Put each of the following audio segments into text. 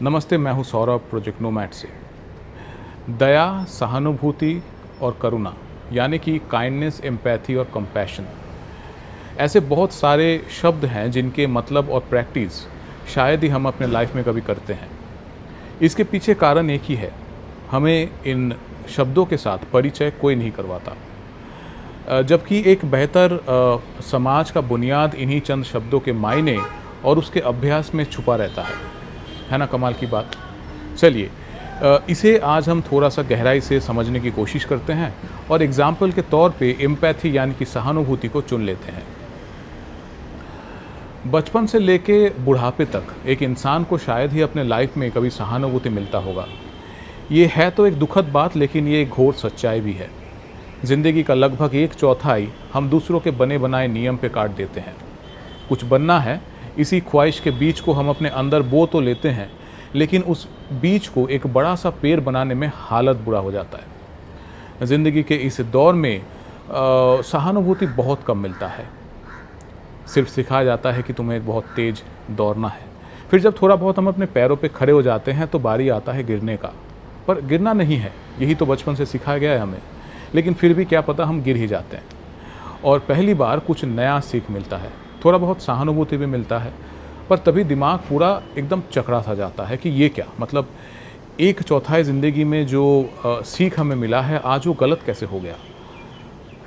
नमस्ते, मैं हूं सौरभ प्रोजेक्ट नोमैड से। दया, सहानुभूति और करुणा यानी कि काइंडनेस, एम्पैथी और कंपैशन, ऐसे बहुत सारे शब्द हैं जिनके मतलब और प्रैक्टिस शायद ही हम अपने लाइफ में कभी करते हैं। इसके पीछे कारण एक ही है, हमें इन शब्दों के साथ परिचय कोई नहीं करवाता। जबकि एक बेहतर समाज का बुनियाद इन्हीं चंद शब्दों के मायने और उसके अभ्यास में छुपा रहता है ना। कमाल की बात। चलिए इसे आज हम थोड़ा सा गहराई से समझने की कोशिश करते हैं और एग्जाम्पल के तौर पे एम्पैथी यानी कि सहानुभूति को चुन लेते हैं। बचपन से लेके बुढ़ापे तक एक इंसान को शायद ही अपने लाइफ में कभी सहानुभूति मिलता होगा। ये है तो एक दुखद बात, लेकिन ये एक घोर सच्चाई भी है। ज़िंदगी का लगभग 1/4 हम दूसरों के बने बनाए नियम पे काट देते हैं। कुछ बनना है, इसी ख्वाहिश के बीज को हम अपने अंदर बो तो लेते हैं, लेकिन उस बीज को एक बड़ा सा पेड़ बनाने में हालत बुरा हो जाता है। ज़िंदगी के इस दौर में सहानुभूति बहुत कम मिलता है। सिर्फ सिखाया जाता है कि तुम्हें बहुत तेज़ दौड़ना है। फिर जब थोड़ा बहुत हम अपने पैरों पे खड़े हो जाते हैं तो बारी आता है गिरने का। पर गिरना नहीं है, यही तो बचपन से सिखाया गया है हमें। लेकिन फिर भी क्या पता हम गिर ही जाते हैं और पहली बार कुछ नया सीख मिलता है, थोड़ा बहुत सहानुभूति भी मिलता है। पर तभी दिमाग पूरा एकदम चकरा सा जाता है कि ये क्या, मतलब 1/4 ज़िंदगी में जो सीख हमें मिला है, आज वो गलत कैसे हो गया।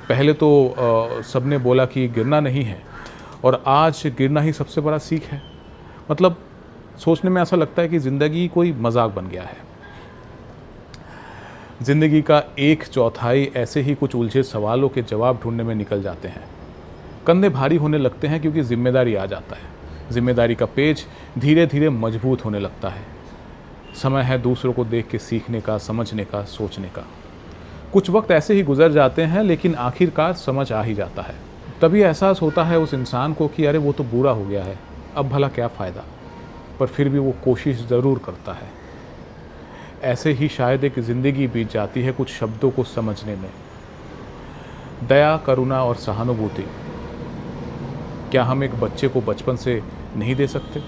पहले तो सबने बोला कि गिरना नहीं है और आज गिरना ही सबसे बड़ा सीख है। मतलब सोचने में ऐसा लगता है कि ज़िंदगी कोई मजाक बन गया है। ज़िंदगी का 1/4 ऐसे ही कुछ उलझे सवालों के जवाब ढूंढने में निकल जाते हैं। कंधे भारी होने लगते हैं क्योंकि जिम्मेदारी आ जाता है। जिम्मेदारी का पेज धीरे धीरे मजबूत होने लगता है। समय है दूसरों को देख के सीखने का, समझने का, सोचने का। कुछ वक्त ऐसे ही गुजर जाते हैं, लेकिन आखिरकार समझ आ ही जाता है। तभी एहसास होता है उस इंसान को कि अरे वो तो बूढ़ा हो गया है, अब भला क्या फ़ायदा। पर फिर भी वो कोशिश ज़रूर करता है। ऐसे ही शायद एक ज़िंदगी बीत जाती है कुछ शब्दों को समझने में। दया, करुणा और सहानुभूति, क्या हम एक बच्चे को बचपन से नहीं दे सकते?